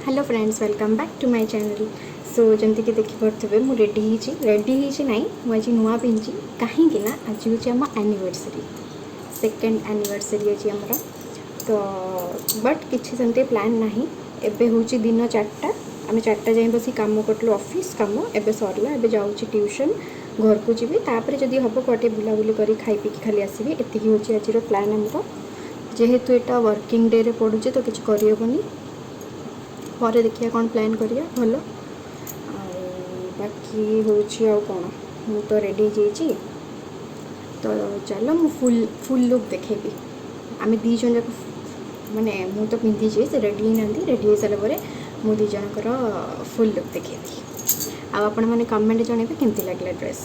Hello friends welcome back to my channel. So जमती कि देखिपे मुझे रेडी ना मुझे नुआ पिंधि कहीं आज हूँ आम एनिवर्सरी सेकेंड एनिवर्सरी अच्छी आमर तो बट किसी सेमती प्लान ना एबे हूँ दिन 4टा आम 4टा जाए बस कम करूँ ऑफिस कम एबे सरला एबे जाऊँ ट्यूशन घर को जी तापर जदि हम कटे बुलाबुली कर खाई पी खाली आसबि एति हूँ आज प्लान आमर जेहेतु यहाँ वर्किंग डे रे पड़ुचे तो किसी करहबनी पर देखिए कौन प्लान करिया भल बाकी हूँ कौन मु तो रेडी जी तो चलो मु फुल लुक देखेबी आम दी जन जाक माने मु तो पिंधि से रेडी ना रेडी हो सारापर मु दी जनकर फुल लुक देखेबी आपण मैंने कमेंट जनइबे केमती लगला ड्रेस।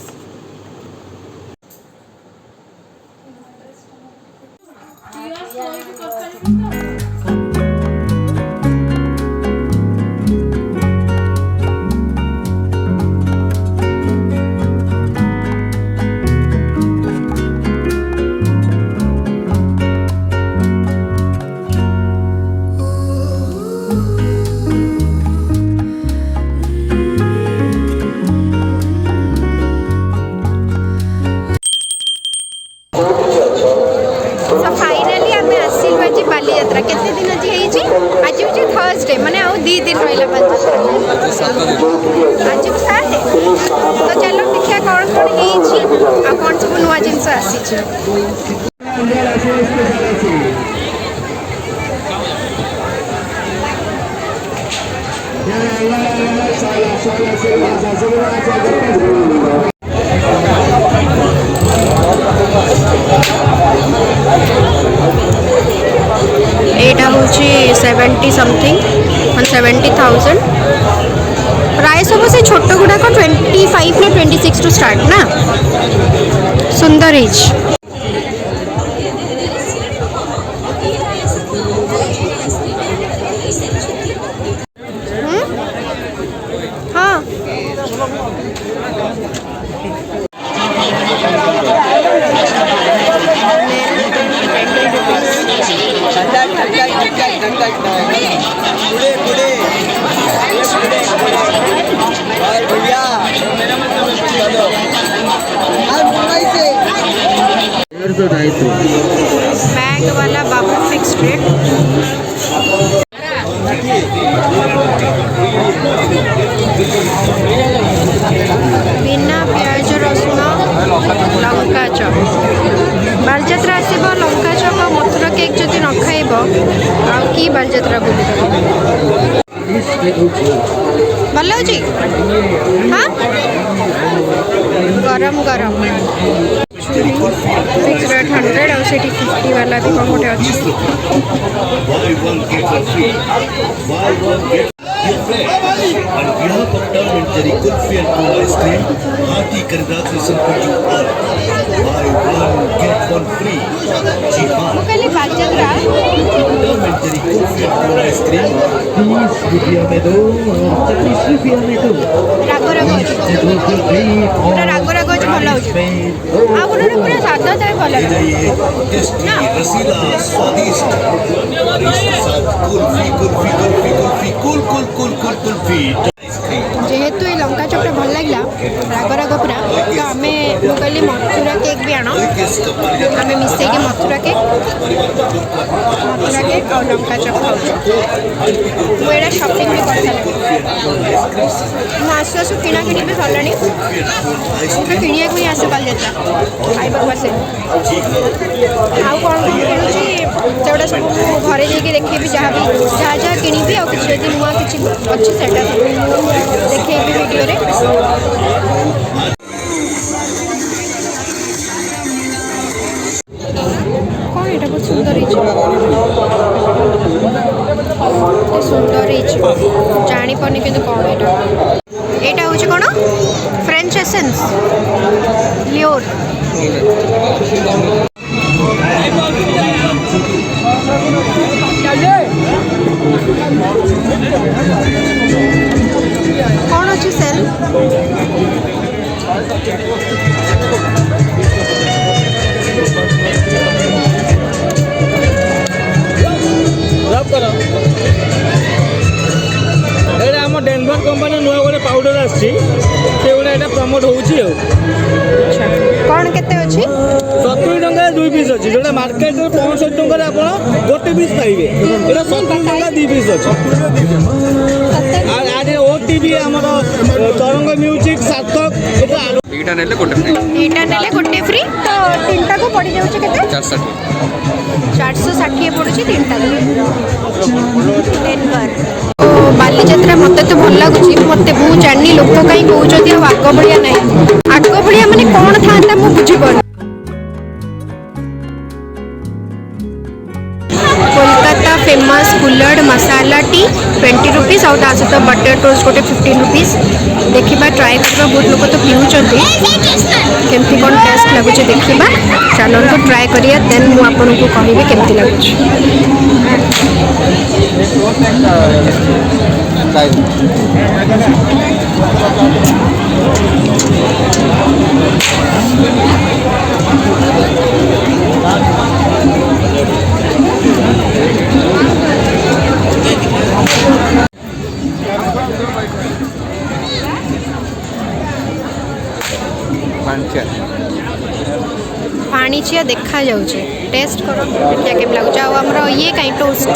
बालीयात्रा केते दिन आज आज हूँ थर्सडे माने आउ 2 दिन रहा आज साथे तो चलो देखिए कौन कौन आ कौन सब नुआ जिनस आसी एटा हूँ 70 समथिंग 70,000 प्राइस हम से छोट गुड़ाक 25 ना 26 टू स्टार्ट ना सुंदर हिज हाँ बैग वाला बाबू फिक्स रेट बिना प्याज रसुण लंका चप बालजात्रा आसब लंका चप मथुरा केक जदि न खाइब कि बालजात्रा बुली भल हो हाँ गरम गरम फिक्स रेट 100 और 50 वाला भी कौन गोटे अच्छी राग राग अच्छे भल हो पूरा सादा था भल जेहेतु ये लंका चपटा भल लगे राग राग पूरा तो आम कहली मथुरा केक भी आण आम मिसे मथुरा केक और लंका चप मुझे शॉपिंग भी कर आसु आसु किणा किणी भी सरला तो किणिया ही आसे बालजात्रा खाइबा आसे आउ कौन किणुची सेगुड़ा सब घरे जाकि देखी जहाँ भी जहाँ जहाँ किणी आ कि नुआ कि अच्छी से देखे वीडियो रे कौन ये बहुत सुंदर सुंदर जानी पानी कि कौन यहाँ हूँ कौन फ्रेंच एसेंस लियोर कौन अच्छी सेल आसी से प्रमोट होउची अच्छा कौन केते अछि 70 टंका 2 पीस अछि जोटा मार्केट रे 65 टंका रे आपण गोटे पीस पाइबे एटा 70 टंका 2 पीस अछि आज ओटीवी हमर तरंग म्यूजिक सार्थक एटा नेले गोटे फ्री तो तीनटा को पड़ी जाउछ केते 460 पड़ुछि तीनटा डेनवर बालीजात्रा मत तो भल लगुच मत बहुत जानी लोक कहीं कहते आग भाया ना आग भाया माने कौन था मुझे बुझीपार कोलकाता फेमस कुल्हड़ मसाला टी 20 रुपीज आउ सहित बटर टोस्ट गोटे 15 रुपीज देखा ट्राए करवा बहुत लोग तो पीऊँच केमती कौन टेस्ट लगुच देखा चलो तो ट्राए करिए देन मु आपन को कहबी केमती लगुच पानी चिया देखा जाउछे टेस्ट करो क्या केम लागुछ आ हमर ये काई टोस्ट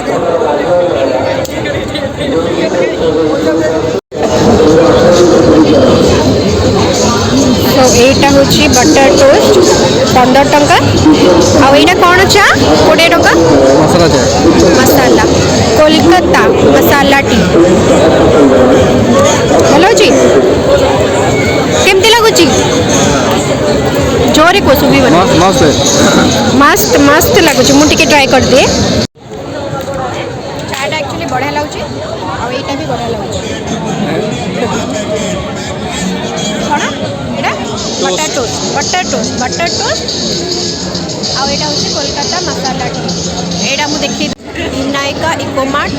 तो एटा होची बटर टोस्ट 15 टंका आ एटा कोन चा 20 टंका मसाला चाय मसाला कोलकाता मसाला टी हेलो जी केमती लागुची जोरे को सुबी बन मस्त मस्त लगुच मु टिके ट्राई कर दे चाटा एक्चुअली बढ़िया लगुच आ एटा भी बढ़िया लगुच कोन एटा बटर टोस्ट आ एटा होची कोलकाता मसाला टी एटा मु देखि विनायका इकोमार्ट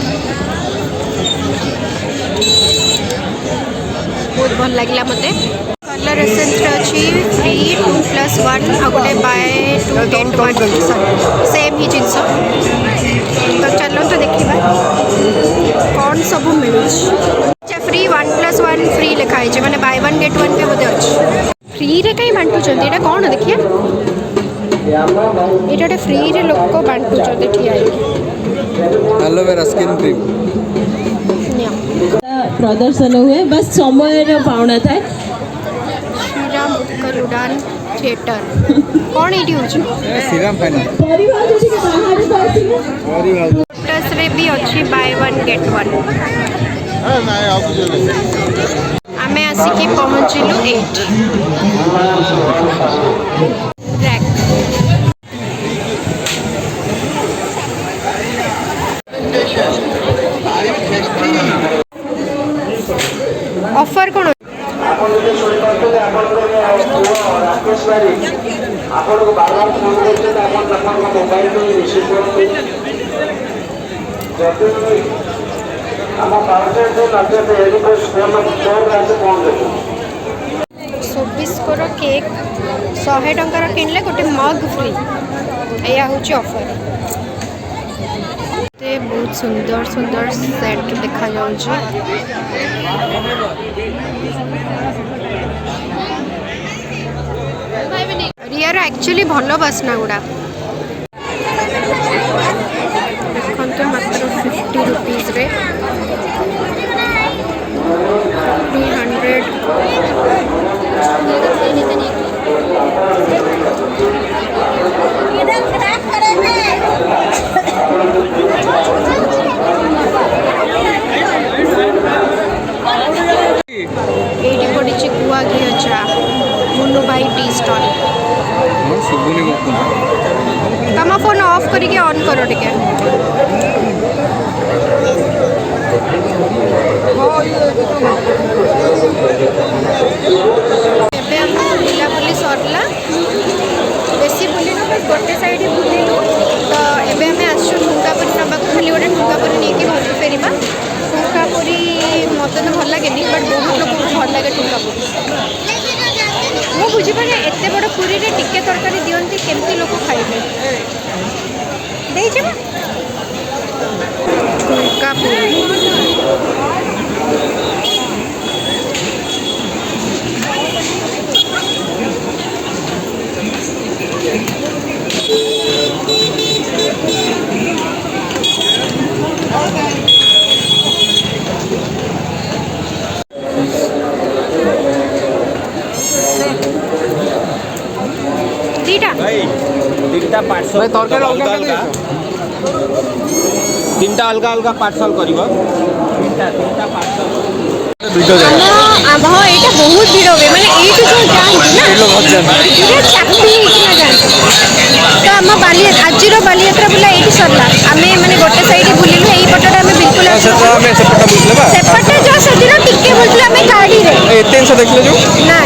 बहुत भल लगिला मते कलर एसेंस अच्छी फ्री 2+1 आ गोटे बाय 2 गेट 1 सेम ही जिनस तो चलो तो देखा कौन सब मिलूँ अच्छा फ्री 1+1 फ्री लिखाई है मैंने बाय 1 गेट 1 पे बोधे अच्छे फ्री रे कहीं बांटुंट यहाँ कौन देखिए ये गोटे फ्री रे लोक बांटुंट ठिया एलोवेरा स्किन क्रीम प्रदर्शन हुए बस समय पावना था श्रीराम उत्कल उड़ान थिएटर कौन एटी होची श्रीराम फाइनल प्लस रे भी अच्छी बाय 1 गेट 1 आमे आसिकी पहुँचलु 8 रैक ऑफर कौन सोबिस्कोर केक 100 टंकार किनले गोटे मग फ्री या हूँ ऑफर बहुत सुंदर सुंदर सेट देखा रियर एक्चुअली भल बास्ना गुड़ा देखते मात्र 50 रुपीज रे 80 पड़ी गुआ घी चा मुन्नू भाई टी स्टॉल तम फोन ऑफ करके ऑन करो टिके बुलाबुली सरला बेसी बुलिनु बस गोटे साइड बुलिनु तो एबे हमें आसु ठुंकापुरी नबाक खाली गोटे ठुंकापुरी नहीं घर फेरवा ठुंकापुरी मत तो भल लगे बट बहुत लोग को भल लगे ठुंकापुरी मु बुझीपारे एत बड़ पुरी रे टिके तरकारी दियंती केमती लोक खाइबे देइछबा ठुंकापुरी पार्सल भाई तरकारी अलग अलग तीनटा अलग अलग पार्सल करिवो तीनटा पार्सल हाँ यहाँ बहुत भिड़ हुए मैंने एटू जो जाती ना पूरा चापी होना जाती तो आम बाली आज बालीयात्रा बुला ये सरला आम मैंने गोटे साइड बुलिलु यही पटे आम बिल्कुल सेपटे जो सेदिन टिके बुलुलु आम गाड़ी रे एते जिनिस देखले जो ना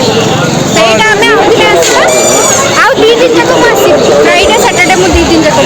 ସେଇଟା ଆମେ ଆଉ ଦିନ ଆସିବା ଆଉ 2 ଦିନ ଯାକ ମୁଁ ଆସିବି ଫ୍ରାଇଡେ ସାଟରଡେ ମୁଁ 2 ଦିନ ଯାକ